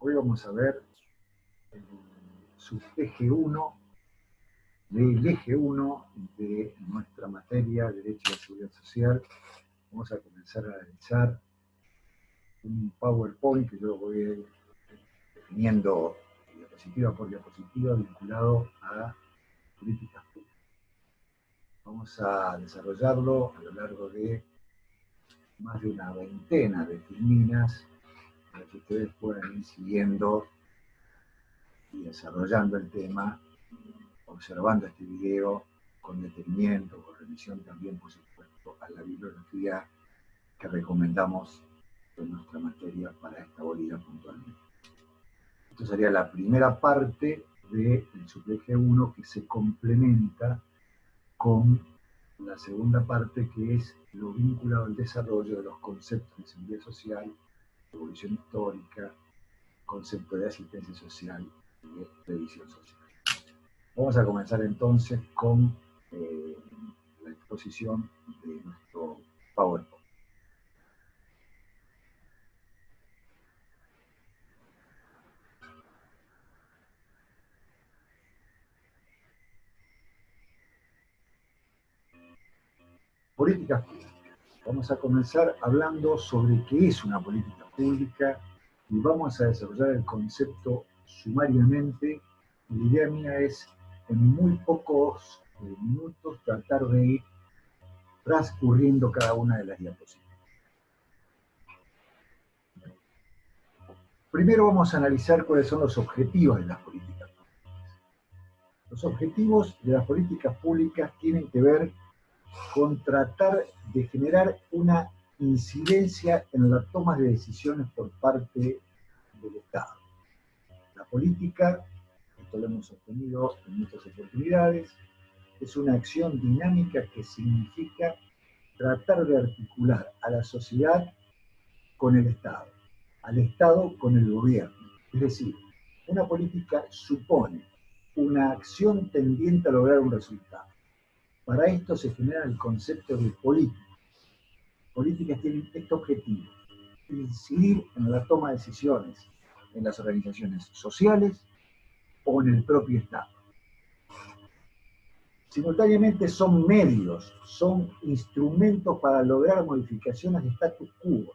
Hoy vamos a ver el subeje 1 del eje 1 de nuestra materia Derecho a la Seguridad Social. Vamos a comenzar a analizar un PowerPoint que yo voy a ir definiendo diapositiva por diapositiva vinculado a políticas públicas. Vamos a desarrollarlo a lo largo de más de una veintena de filminas para que ustedes puedan ir siguiendo y desarrollando el tema, observando este video con detenimiento, con revisión también, por supuesto, a la bibliografía que recomendamos en nuestra materia para esta bolilla puntualmente. Esto sería la primera parte del subeje 1 que se complementa con la segunda parte, que es lo vinculado al desarrollo de los conceptos de seguridad social, evolución histórica, concepto de asistencia social y de previsión social. Vamos a comenzar entonces con la exposición de nuestro PowerPoint. Políticas públicas. Vamos a comenzar hablando sobre qué es una política pública y vamos a desarrollar el concepto sumariamente. La idea mía es, en muy pocos minutos, tratar de ir transcurriendo cada una de las diapositivas. Primero vamos a analizar cuáles son los objetivos de las políticas públicas. Los objetivos de las políticas públicas tienen que ver con tratar de generar una incidencia en la toma de decisiones por parte del Estado. La política, esto lo hemos obtenido en muchas oportunidades, es una acción dinámica que significa tratar de articular a la sociedad con el Estado, al Estado con el gobierno. Es decir, una política supone una acción tendiente a lograr un resultado. Para esto se genera el concepto de política. Políticas tienen este objetivo: incidir en la toma de decisiones en las organizaciones sociales o en el propio Estado. Simultáneamente son medios, son instrumentos para lograr modificaciones de status quo,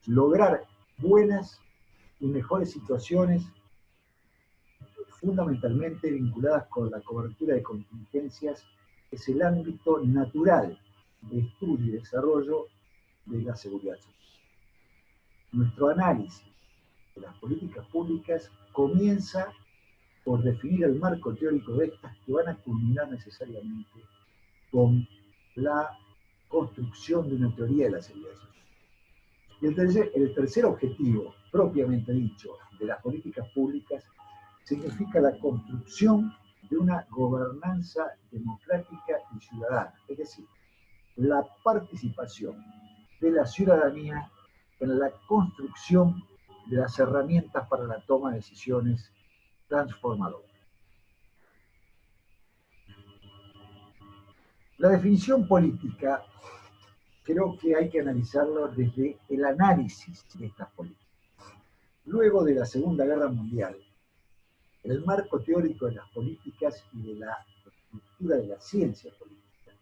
lograr buenas y mejores situaciones fundamentalmente vinculadas con la cobertura de contingencias, que es el ámbito natural de estudio y desarrollo de la seguridad social. Nuestro análisis de las políticas públicas comienza por definir el marco teórico de estas, que van a culminar necesariamente con la construcción de una teoría de la seguridad social. Y el tercer objetivo, propiamente dicho, de las políticas públicas significa la construcción de una gobernanza democrática y ciudadana, es decir, la participación de la ciudadanía en la construcción de las herramientas para la toma de decisiones transformadoras. La definición política creo que hay que analizarlo desde el análisis de estas políticas. Luego de la Segunda Guerra Mundial, el marco teórico de las políticas y de la estructura de la ciencia política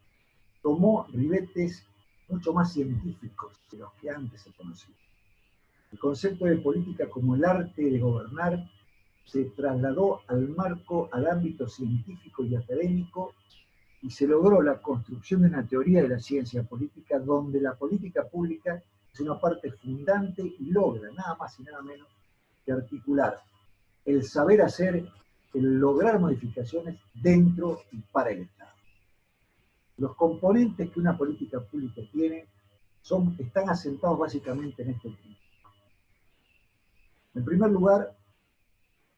tomó ribetes mucho más científicos que los que antes se conocían. El concepto de política como el arte de gobernar se trasladó al marco, al ámbito científico y académico, y se logró la construcción de una teoría de la ciencia política donde la política pública es una parte fundante y logra nada más y nada menos que articular el saber hacer, el lograr modificaciones dentro y para el Estado. Los componentes que una política pública tiene están asentados básicamente en este principio. En primer lugar,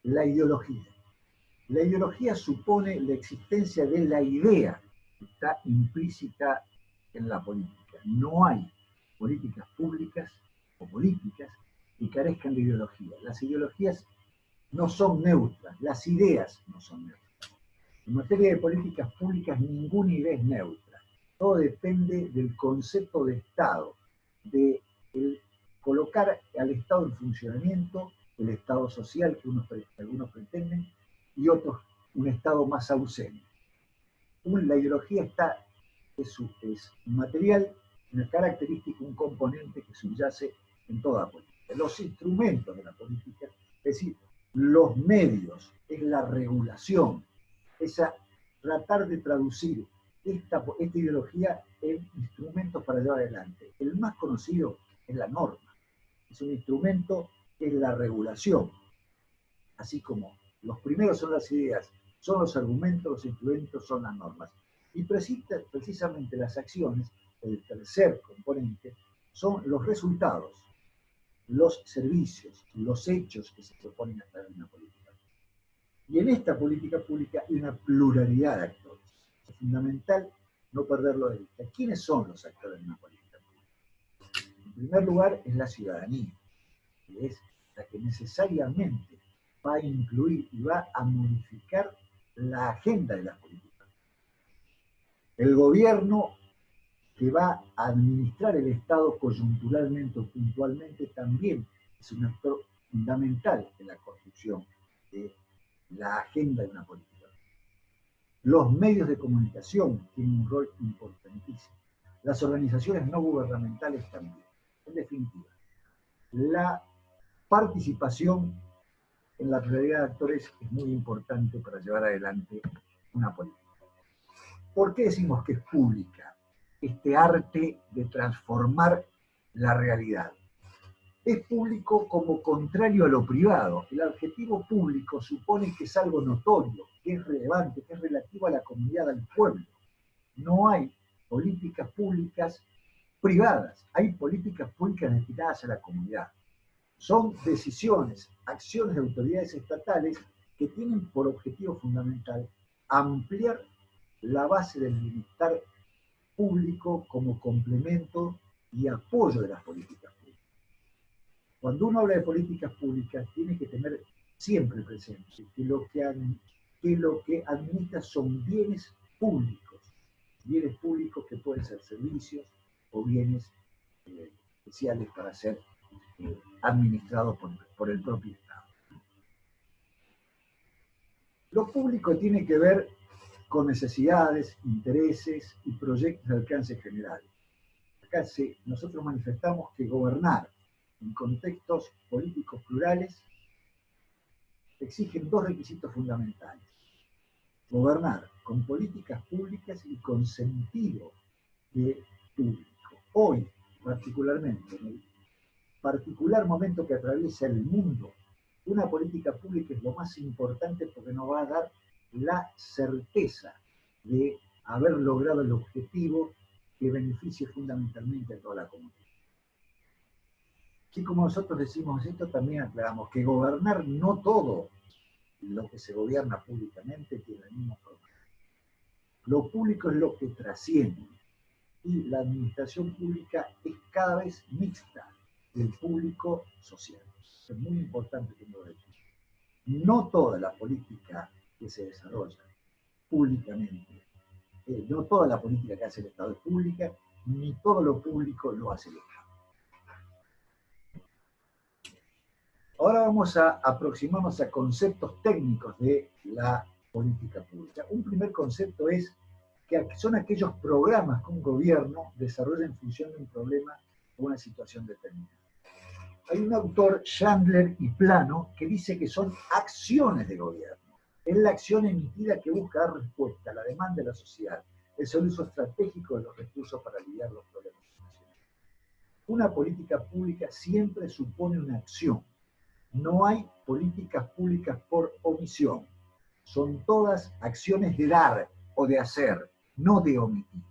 la ideología. La ideología supone la existencia de la idea que está implícita en la política. No hay políticas públicas o políticas que carezcan de ideología. Las ideologías no son neutras, las ideas no son neutras. En materia de políticas públicas ninguna idea es neutra. Todo depende del concepto de Estado, de colocar al Estado en funcionamiento el Estado social que algunos pretenden, y otros un Estado más ausente. La ideología es un material, una característica, un componente que subyace en toda la política. Los instrumentos de la política, es decir, los medios, es la regulación, es tratar de traducir esta ideología en instrumentos para llevar adelante. El más conocido es la norma, es un instrumento que es la regulación, así como los primeros son las ideas, son los argumentos, los instrumentos son las normas. Y precisamente las acciones, el tercer componente, son los resultados, los servicios, los hechos que se proponen a través de una política. Y en esta política pública hay una pluralidad de actores. Es fundamental no perderlo de vista. ¿Quiénes son los actores de una política pública? En primer lugar, es la ciudadanía, que es la que necesariamente va a incluir y va a modificar la agenda de las políticas. El gobierno que va a administrar el Estado coyunturalmente o puntualmente también es un actor fundamental en la construcción de la agenda de una política. Los medios de comunicación tienen un rol importantísimo. Las organizaciones no gubernamentales también. En definitiva, la participación en la pluralidad de actores es muy importante para llevar adelante una política. ¿Por qué decimos que es pública? Este arte de transformar la realidad. Es público como contrario a lo privado. El adjetivo público supone que es algo notorio, que es relevante, que es relativo a la comunidad, al pueblo. No hay políticas públicas privadas, hay políticas públicas destinadas a la comunidad. Son decisiones, acciones de autoridades estatales que tienen por objetivo fundamental ampliar la base del bienestar público como complemento y apoyo de las políticas públicas. Cuando uno habla de políticas públicas, tiene que tener siempre presente que lo que administra son bienes públicos que pueden ser servicios o bienes especiales para ser administrados por el propio Estado. Lo público tiene que ver con necesidades, intereses y proyectos de alcance general. Acá nosotros manifestamos que gobernar en contextos políticos plurales exigen dos requisitos fundamentales. Gobernar con políticas públicas y con sentido de público. Hoy, particularmente, en el particular momento que atraviesa el mundo, una política pública es lo más importante porque nos va a dar la certeza de haber logrado el objetivo que beneficie fundamentalmente a toda la comunidad. Así como nosotros decimos esto, también aclaramos que gobernar no todo lo que se gobierna públicamente tiene el mismo formato. Lo público es lo que trasciende y la administración pública es cada vez mixta del público social. Es muy importante que lo decimos. No toda la política que se desarrolla públicamente, no toda la política que hace el Estado es pública, ni todo lo público lo hace el Estado. Ahora vamos a aproximarnos a conceptos técnicos de la política pública. Un primer concepto es que son aquellos programas que un gobierno desarrolla en función de un problema o una situación determinada. Hay un autor, Chandler y Plano, que dice que son acciones de gobierno. Es la acción emitida que busca dar respuesta a la demanda de la sociedad, es el uso estratégico de los recursos para aliviar los problemas nacionales. Una política pública siempre supone una acción. No hay políticas públicas por omisión. Son todas acciones de dar o de hacer, no de omitir.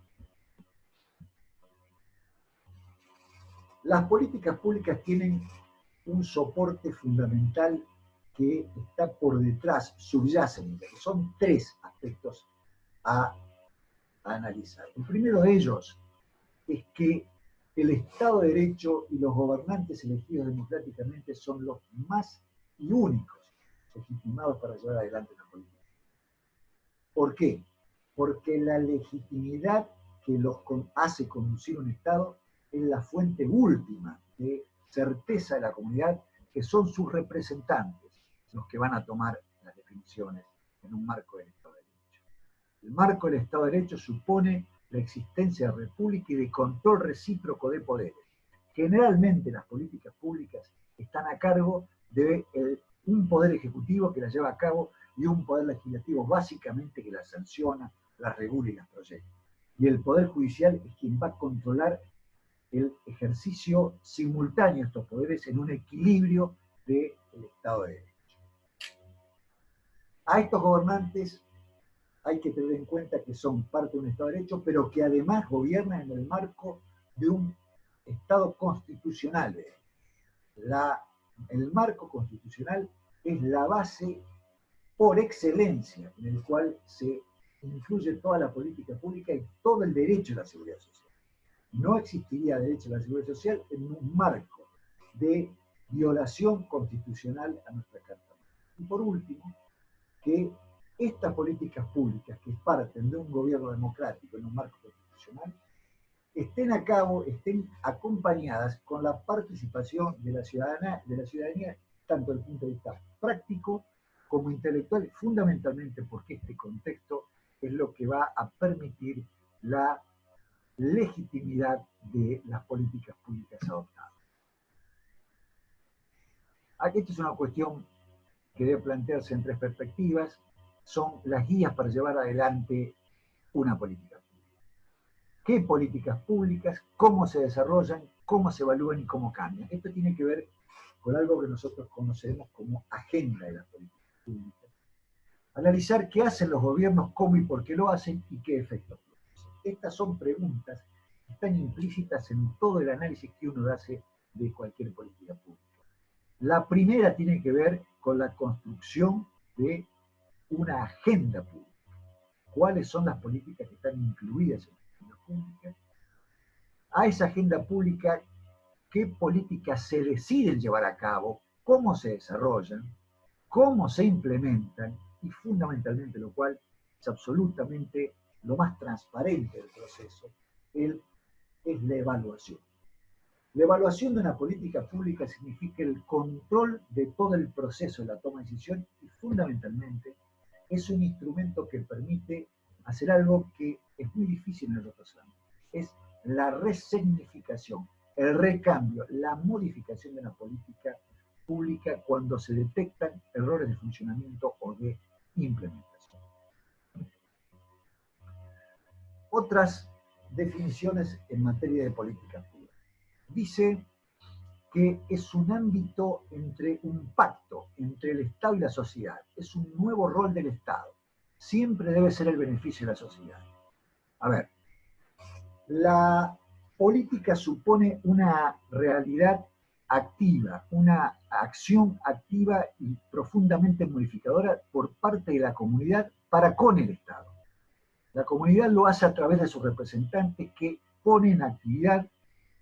Las políticas públicas tienen un soporte fundamental que está por detrás, subyacen. Son tres aspectos a analizar. El primero de ellos es que el Estado de Derecho y los gobernantes elegidos democráticamente son los más y únicos legitimados para llevar adelante la política. ¿Por qué? Porque la legitimidad que los hace conducir un Estado es la fuente última de certeza de la comunidad que son sus representantes los que van a tomar las definiciones en un marco del Estado de Derecho. El marco del Estado de Derecho supone la existencia de república y de control recíproco de poderes. Generalmente las políticas públicas están a cargo de un poder ejecutivo que las lleva a cabo y un poder legislativo básicamente que las sanciona, las regula y las proyecta. Y el poder judicial es quien va a controlar el ejercicio simultáneo de estos poderes en un equilibrio del Estado de Derecho. A estos gobernantes hay que tener en cuenta que son parte de un Estado de Derecho, pero que además gobiernan en el marco de un Estado constitucional. El marco constitucional es la base por excelencia en el cual se incluye toda la política pública y todo el derecho a la seguridad social. No existiría derecho a la seguridad social en un marco de violación constitucional a nuestra Carta. Y por último, que estas políticas públicas que parten de un gobierno democrático en un marco constitucional estén a cabo, estén acompañadas con la participación de la ciudadanía, tanto desde el punto de vista práctico como intelectual, fundamentalmente porque este contexto es lo que va a permitir la legitimidad de las políticas públicas adoptadas. Aquí esta es una cuestión que debe plantearse en tres perspectivas, son las guías para llevar adelante una política pública. ¿Qué políticas públicas? ¿Cómo se desarrollan? ¿Cómo se evalúan y cómo cambian? Esto tiene que ver con algo que nosotros conocemos como agenda de las políticas públicas. Analizar qué hacen los gobiernos, cómo y por qué lo hacen y qué efectos producen. Estas son preguntas que están implícitas en todo el análisis que uno hace de cualquier política pública. La primera tiene que ver con la construcción de una agenda pública. ¿Cuáles son las políticas que están incluidas en la agenda pública? A esa agenda pública, ¿qué políticas se deciden llevar a cabo? ¿Cómo se desarrollan? ¿Cómo se implementan? Y fundamentalmente, lo cual es absolutamente lo más transparente del proceso, es la evaluación. La evaluación de una política pública significa el control de todo el proceso de la toma de decisión y fundamentalmente es un instrumento que permite hacer algo que es muy difícil en los otros ámbitos. Es la resignificación, el recambio, la modificación de una política pública cuando se detectan errores de funcionamiento o de implementación. Otras definiciones en materia de política pública. Dice que es un ámbito entre un pacto entre el Estado y la sociedad. Es un nuevo rol del Estado. Siempre debe ser el beneficio de la sociedad. A ver, la política supone una realidad activa, una acción activa y profundamente modificadora por parte de la comunidad para con el Estado. La comunidad lo hace a través de sus representantes que ponen en actividad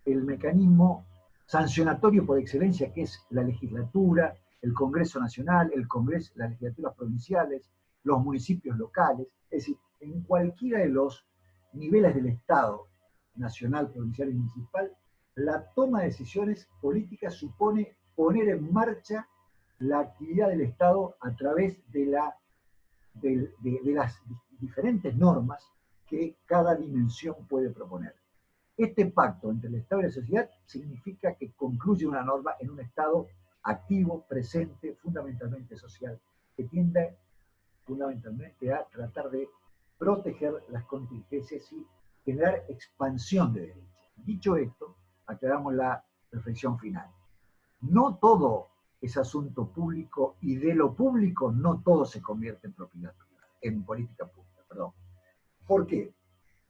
el mecanismo sancionatorio por excelencia, que es la legislatura, el Congreso Nacional, el Congreso, las legislaturas provinciales, los municipios locales, es decir, en cualquiera de los niveles del Estado, nacional, provincial y municipal, la toma de decisiones políticas supone poner en marcha la actividad del Estado a través de las diferentes normas que cada dimensión puede proponer. Este pacto entre el Estado y la sociedad significa que concluye una norma en un Estado activo, presente, fundamentalmente social, que tiende fundamentalmente a tratar de proteger las contingencias y generar expansión de derechos. Dicho esto, aclaramos la reflexión final. No todo es asunto público y de lo público no todo se convierte en propiedad privada, en política pública, perdón. ¿Por qué?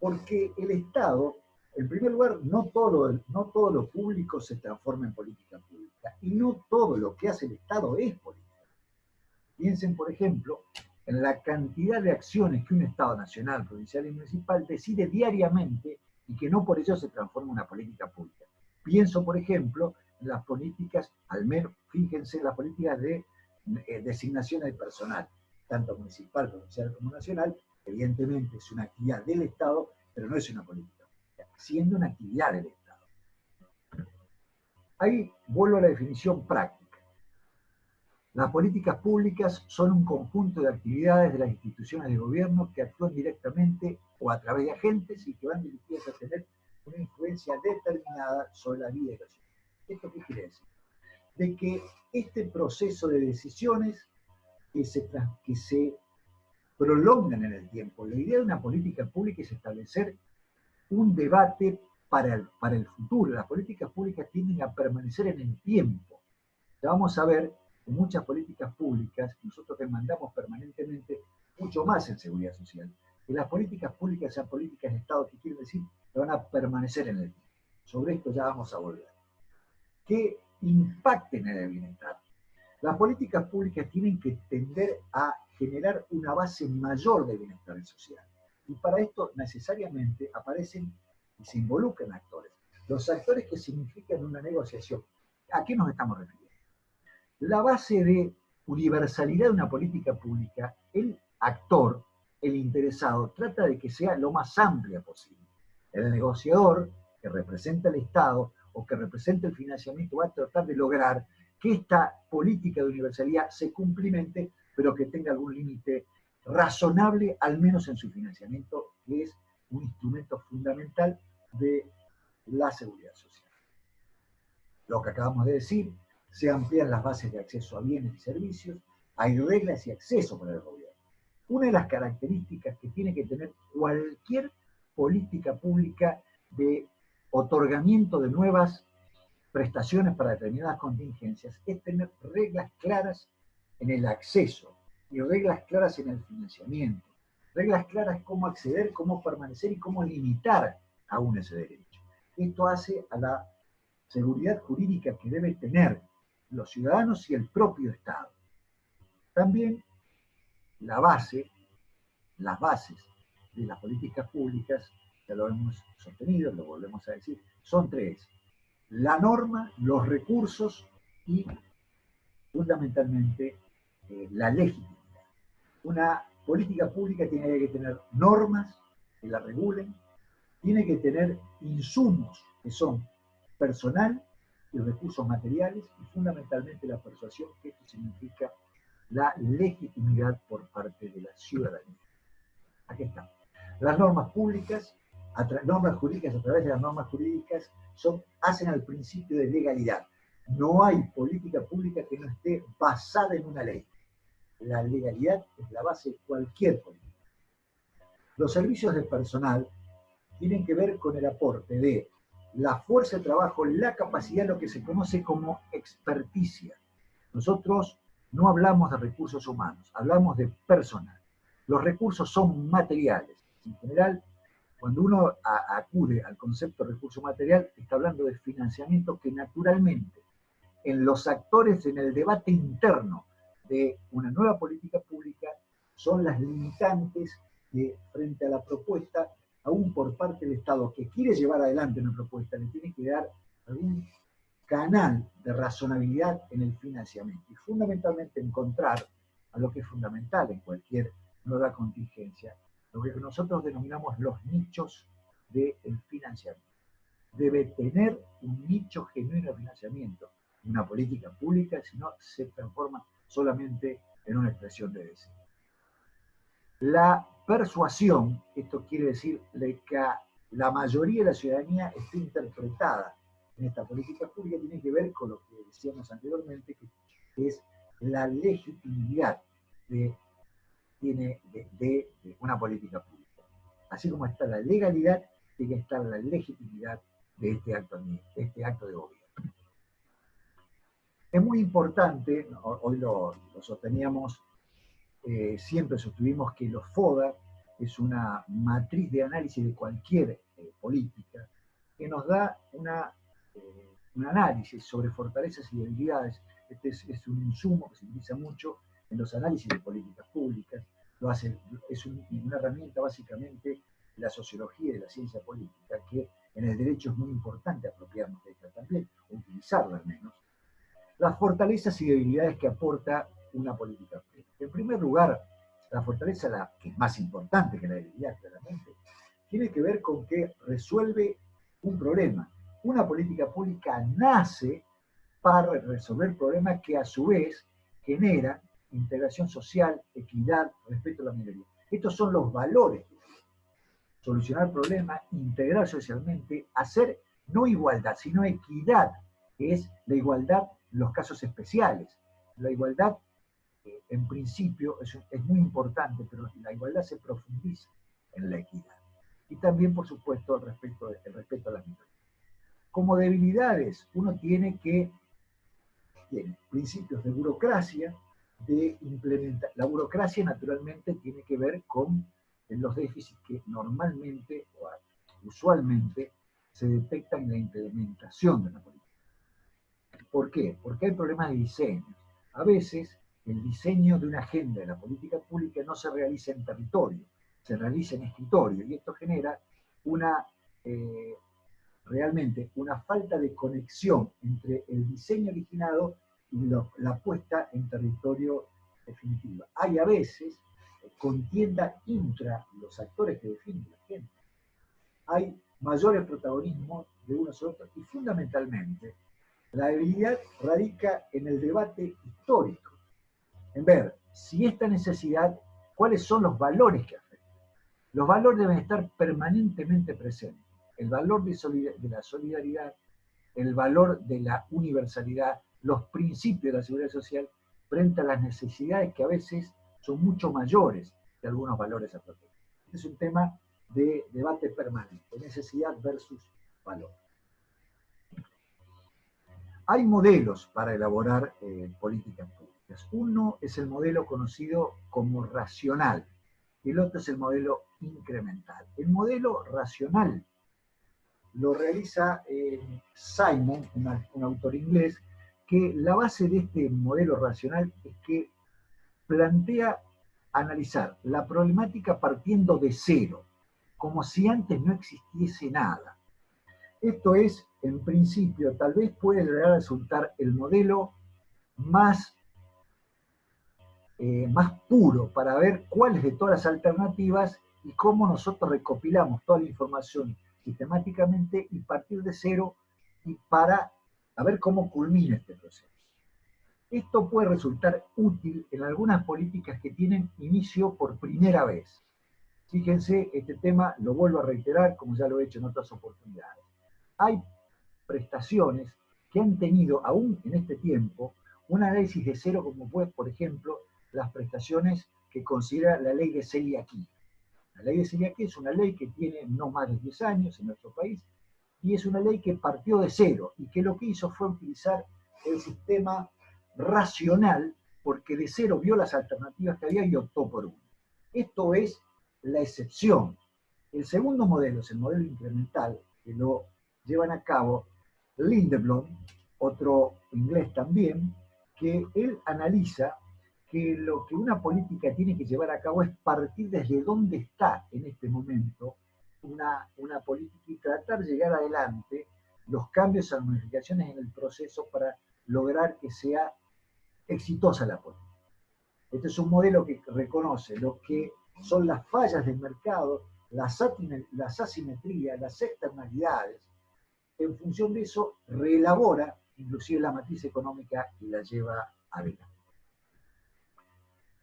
Porque el Estado, en primer lugar, no todo lo público se transforma en política pública y no todo lo que hace el Estado es política. Piensen, por ejemplo, en la cantidad de acciones que un Estado nacional, provincial y municipal decide diariamente y que no por ello se transforma en una política pública. Pienso, por ejemplo, en las políticas, al menos, fíjense, en las políticas de designación de personal, tanto municipal, provincial como nacional, evidentemente es una actividad del Estado, pero no es una política pública, siendo una actividad del Estado. Ahí vuelvo a la definición práctica. Las políticas públicas son un conjunto de actividades de las instituciones de gobierno que actúan directamente o a través de agentes y que van dirigidas a tener una influencia determinada sobre la vida de los ciudadanos. ¿Esto qué quiere decir? De que este proceso de decisiones que se prolongan en el tiempo, la idea de una política pública es establecer un debate para el futuro. Las políticas públicas tienden a permanecer en el tiempo. Ya vamos a ver que muchas políticas públicas, nosotros demandamos permanentemente mucho más en seguridad social, que las políticas públicas sean políticas de Estado, que quiere decir que van a permanecer en el tiempo. Sobre esto ya vamos a volver. Que impacten en el bienestar. Las políticas públicas tienen que tender a generar una base mayor de bienestar social. Y para esto necesariamente aparecen y se involucran actores. Los actores que significan una negociación. ¿A qué nos estamos refiriendo? La base de universalidad de una política pública, el actor, el interesado, trata de que sea lo más amplia posible. El negociador, que representa el Estado o que representa el financiamiento, va a tratar de lograr que esta política de universalidad se cumplimente, pero que tenga algún límite razonable, al menos en su financiamiento, que es un instrumento fundamental de la seguridad social. Lo que acabamos de decir, se amplían las bases de acceso a bienes y servicios, hay reglas y acceso para el gobierno. Una de las características que tiene que tener cualquier política pública de otorgamiento de nuevas prestaciones para determinadas contingencias es tener reglas claras en el acceso y reglas claras en el financiamiento, reglas claras cómo acceder, cómo permanecer y cómo limitar aún ese derecho. Esto hace a la seguridad jurídica que deben tener los ciudadanos y el propio Estado. También la base, las bases de las políticas públicas, ya lo hemos sostenido, lo volvemos a decir, son tres: la norma, los recursos y fundamentalmente la legitimidad. Una política pública tiene que tener normas que la regulen, tiene que tener insumos que son personal y recursos materiales y fundamentalmente la persuasión, que esto significa la legitimidad por parte de la ciudadanía. Aquí está. Las normas públicas, normas jurídicas a través de las normas jurídicas hacen al principio de legalidad. No hay política pública que no esté basada en una ley. La legalidad es la base de cualquier política. Los servicios del personal tienen que ver con el aporte de la fuerza de trabajo, la capacidad, lo que se conoce como experticia. Nosotros no hablamos de recursos humanos, hablamos de personal. Los recursos son materiales. En general, cuando uno acude al concepto de recurso material, está hablando de financiamiento que naturalmente en los actores en el debate interno de una nueva política pública son las limitantes que frente a la propuesta, aún por parte del Estado que quiere llevar adelante una propuesta, le tiene que dar algún canal de razonabilidad en el financiamiento y fundamentalmente encontrar a lo que es fundamental en cualquier nueva contingencia, lo que nosotros denominamos los nichos del financiamiento. Debe tener un nicho genuino de financiamiento. Una política pública, si no, se transforma solamente en una expresión de deseo. La persuasión, esto quiere decir que la mayoría de la ciudadanía esté interpretada en esta política pública, tiene que ver con lo que decíamos anteriormente, que es la legitimidad de una política pública. Así como está la legalidad, tiene que estar la legitimidad de este acto de gobierno. Es muy importante, hoy lo sosteníamos, siempre sostuvimos que los FODA es una matriz de análisis de cualquier política que nos da un análisis sobre fortalezas y debilidades. Este es un insumo que se utiliza mucho en los análisis de políticas públicas. Es una herramienta básicamente de la sociología y de la ciencia política, que en el derecho es muy importante apropiarnos de esta también, o utilizarla al menos. Las fortalezas y debilidades que aporta una política pública. En primer lugar, la fortaleza, la que es más importante que la debilidad, claramente, tiene que ver con que resuelve un problema. Una política pública nace para resolver problemas que a su vez generan integración social, equidad, respeto a la minoría. Estos son los valores. Solucionar problemas, integrar socialmente, hacer no igualdad, sino equidad, que es la igualdad en los casos especiales. La igualdad, en principio, es muy importante, pero la igualdad se profundiza en la equidad. Y también, por supuesto, el respeto a las minorías. Como debilidades, uno tiene principios de burocracia, de implementar. La burocracia, naturalmente, tiene que ver con los déficits que normalmente o usualmente se detectan en la implementación de la política. ¿Por qué? Porque hay problemas de diseño. A veces el diseño de una agenda de la política pública no se realiza en territorio, se realiza en escritorio, y esto genera realmente una falta de conexión entre el diseño originado y la puesta en territorio definitiva. Hay a veces contienda intra los actores que definen la agenda. Hay mayores protagonismos de unos a otros y fundamentalmente la debilidad radica en el debate histórico, en ver si esta necesidad, cuáles son los valores que afectan. Los valores deben estar permanentemente presentes. El valor de la solidaridad, el valor de la universalidad, los principios de la seguridad social frente a las necesidades que a veces son mucho mayores que algunos valores a proteger. Este es un tema de debate permanente, necesidad versus valor. Hay modelos para elaborar políticas públicas. Uno es el modelo conocido como racional, y el otro es el modelo incremental. El modelo racional lo realiza Simon, un autor inglés, que la base de este modelo racional es que plantea analizar la problemática partiendo de cero, como si antes no existiese nada. Esto es, en principio, tal vez puede llegar a resultar el modelo más puro para ver cuáles de todas las alternativas y cómo nosotros recopilamos toda la información sistemáticamente y partir de cero y para ver cómo culmina este proceso. Esto puede resultar útil en algunas políticas que tienen inicio por primera vez. Fíjense, este tema lo vuelvo a reiterar como ya lo he hecho en otras oportunidades. Hay prestaciones que han tenido, aún en este tiempo, un análisis de cero, como puede, por ejemplo, las prestaciones que considera la ley de celiaquía. La ley de celiaquía es una ley que tiene no más de 10 años en nuestro país y es una ley que partió de cero y que lo que hizo fue utilizar el sistema racional porque de cero vio las alternativas que había y optó por una. Esto es la excepción. El segundo modelo es el modelo incremental, que lo llevan a cabo Lindeblom, otro inglés también, que él analiza que lo que una política tiene que llevar a cabo es partir desde donde está en este momento una política y tratar de llegar adelante los cambios, las modificaciones en el proceso para lograr que sea exitosa la política. Este es un modelo que reconoce lo que son las fallas del mercado, las asimetrías, las externalidades. En función de eso, reelabora inclusive la matriz económica y la lleva adelante.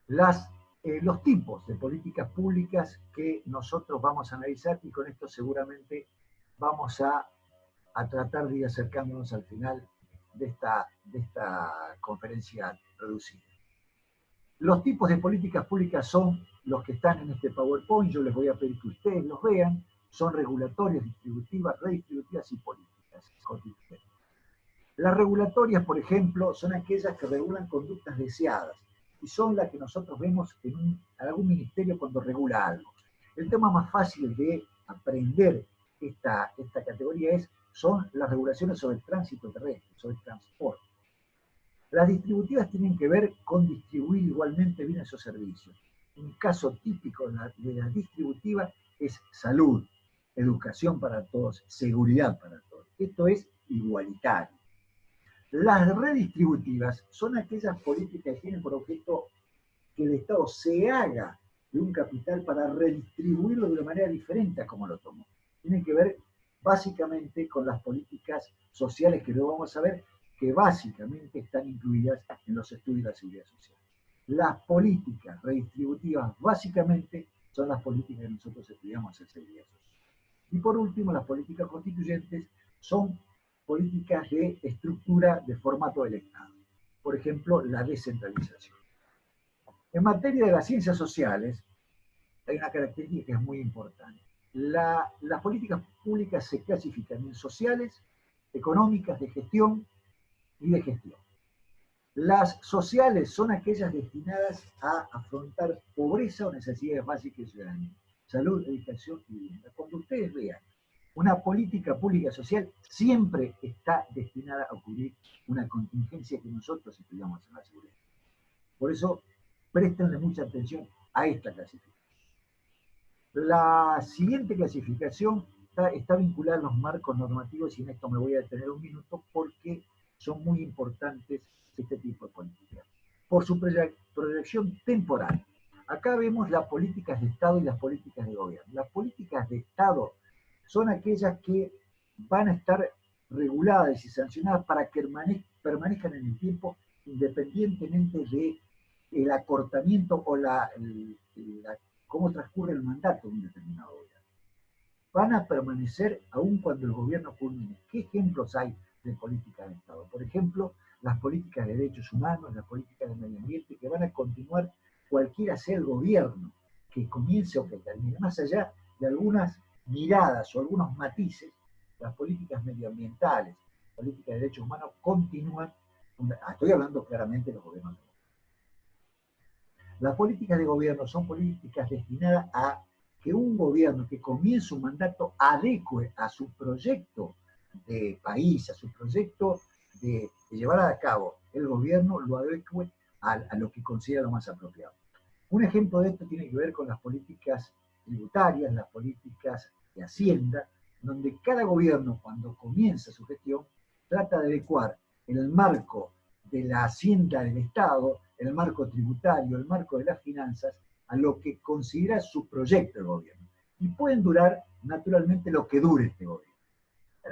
Los tipos de políticas públicas que nosotros vamos a analizar y con esto seguramente vamos a tratar de ir acercándonos al final de esta conferencia reducida. Los tipos de políticas públicas son los que están en este PowerPoint, yo les voy a pedir que ustedes los vean, son regulatorias, distributivas, redistributivas y políticas constitucionales. Las regulatorias, por ejemplo, son aquellas que regulan conductas deseadas y son las que nosotros vemos en algún ministerio cuando regula algo. El tema más fácil de aprender esta categoría son las regulaciones sobre el tránsito terrestre, sobre el transporte. Las distributivas tienen que ver con distribuir igualmente bienes o servicios. Un caso típico de la distributiva es salud, educación para todos, seguridad para todos. Esto es igualitario. Las redistributivas son aquellas políticas que tienen por objeto que el Estado se haga de un capital para redistribuirlo de una manera diferente a como lo tomó. Tienen que ver básicamente con las políticas sociales que luego vamos a ver que básicamente están incluidas en los estudios de la seguridad social. Las políticas redistributivas básicamente son las políticas que nosotros estudiamos en seguridad social. Y por último, las políticas constituyentes son políticas de estructura de formato del Estado. Por ejemplo, la descentralización. En materia de las ciencias sociales, hay una característica que es muy importante. Las políticas públicas se clasifican en sociales, económicas, de gestión y de gestión. Las sociales son aquellas destinadas a afrontar pobreza o necesidades básicas de ciudadanía, salud, educación y vivienda. Cuando ustedes vean una política pública social, siempre está destinada a cubrir una contingencia que nosotros estudiamos en la seguridad. Por eso, préstenle mucha atención a esta clasificación. La siguiente clasificación está vinculada a los marcos normativos, y en esto me voy a detener un minuto porque son muy importantes este tipo de políticas. Por su proyección temporal. Acá vemos las políticas de Estado y las políticas de gobierno. Las políticas de Estado son aquellas que van a estar reguladas y sancionadas para que permanezcan en el tiempo, independientemente del acortamiento o cómo transcurre el mandato de un determinado gobierno. Van a permanecer aún cuando el gobierno culmine. ¿Qué ejemplos hay de políticas de Estado? Por ejemplo, las políticas de derechos humanos, las políticas de medio ambiente, que van a continuar cualquiera sea el gobierno que comience o que termine. Más allá de algunas miradas o algunos matices, las políticas medioambientales, políticas de derechos humanos continúan. Estoy hablando claramente de los gobiernos. Las políticas de gobierno son políticas destinadas a que un gobierno que comience un mandato adecue a su proyecto de país, a su proyecto de llevar a cabo el gobierno, lo adecue a lo que considera lo más apropiado. Un ejemplo de esto tiene que ver con las políticas tributarias, las políticas de Hacienda, donde cada gobierno, cuando comienza su gestión, trata de adecuar el marco de la Hacienda del Estado, el marco tributario, el marco de las finanzas, a lo que considera su proyecto de gobierno. Y pueden durar, naturalmente, lo que dure este gobierno.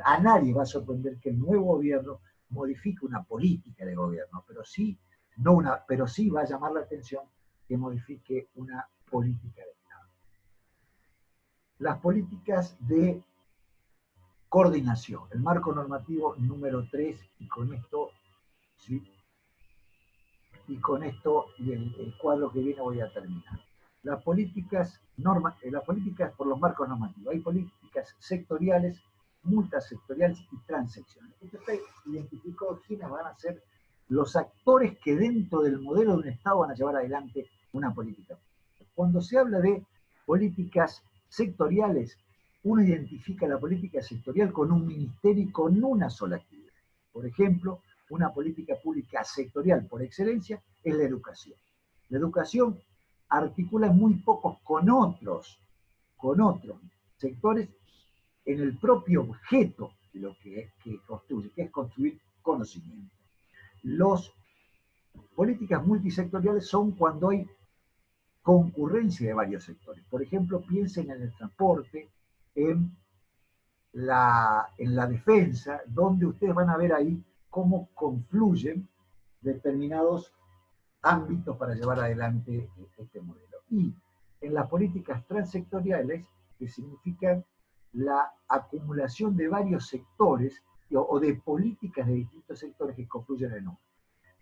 A nadie va a sorprender que el nuevo gobierno modifique una política de gobierno, pero sí va a llamar la atención que modifique una política de Estado. Las políticas de coordinación, el marco normativo número 3, y con esto, ¿sí? Y el cuadro que viene voy a terminar. Las políticas por los marcos normativos. Hay políticas sectoriales, multisectoriales y transeccionales. Esto está identificado quiénes van a ser los actores que dentro del modelo de un Estado van a llevar adelante una política. Cuando se habla de políticas sectoriales, uno identifica la política sectorial con un ministerio y con una sola actividad. Por ejemplo, una política pública sectorial por excelencia es la educación. La educación articula muy pocos con otros sectores en el propio objeto de lo que construye, que es construir conocimiento. Las políticas multisectoriales son cuando hay concurrencia de varios sectores. Por ejemplo, piensen en el transporte, en la defensa, donde ustedes van a ver ahí cómo confluyen determinados ámbitos para llevar adelante este modelo. Y en las políticas transsectoriales, que significan la acumulación de varios sectores o de políticas de distintos sectores que confluyen en uno.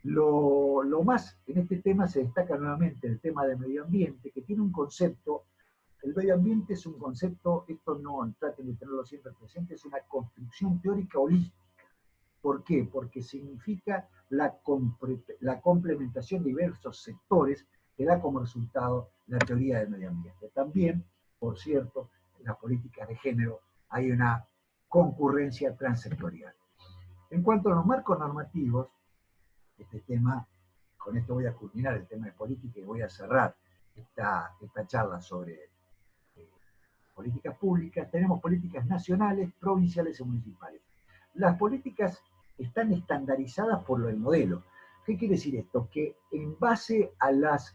Lo más en este tema se destaca nuevamente el tema del medio ambiente, que tiene un concepto. El medio ambiente es un concepto, esto no traten de tenerlo siempre presente, es una construcción teórica holística. ¿Por qué? Porque significa la complementación de diversos sectores que da como resultado la teoría del medio ambiente. También, por cierto, en las políticas de género hay una concurrencia transsectorial. En cuanto a los marcos normativos, este tema, con esto voy a culminar el tema de política y voy a cerrar esta charla sobre políticas públicas. Tenemos políticas nacionales, provinciales y municipales. Las políticas están estandarizadas por el modelo. ¿Qué quiere decir esto? Que en base a las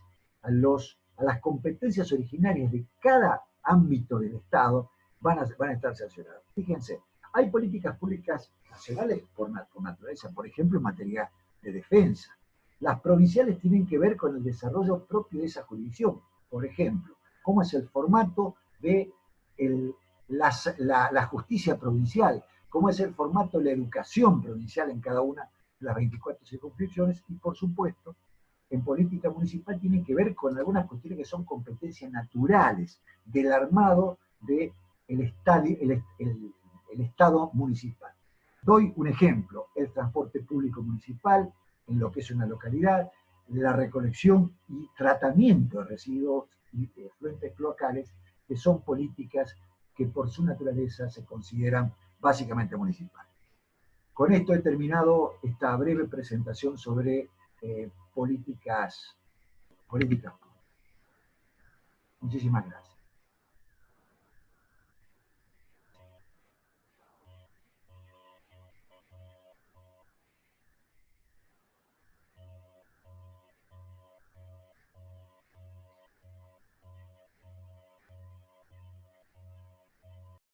competencias originarias de cada ámbito del Estado van a estar sancionadas. Fíjense, Hay políticas públicas nacionales por naturaleza, por ejemplo, en materia de defensa. Las provinciales tienen que ver con el desarrollo propio de esa jurisdicción. Por ejemplo, cómo es el formato de la justicia provincial, cómo es el formato de la educación provincial en cada una de las 24 circunscripciones y, por supuesto, en política municipal tiene que ver con algunas cuestiones que son competencias naturales del armado del Estado municipal. Doy un ejemplo, el transporte público municipal en lo que es una localidad, la recolección y tratamiento de residuos y efluentes cloacales, que son políticas que por su naturaleza se consideran básicamente municipales. Con esto he terminado esta breve presentación sobre políticas públicas. Muchísimas gracias.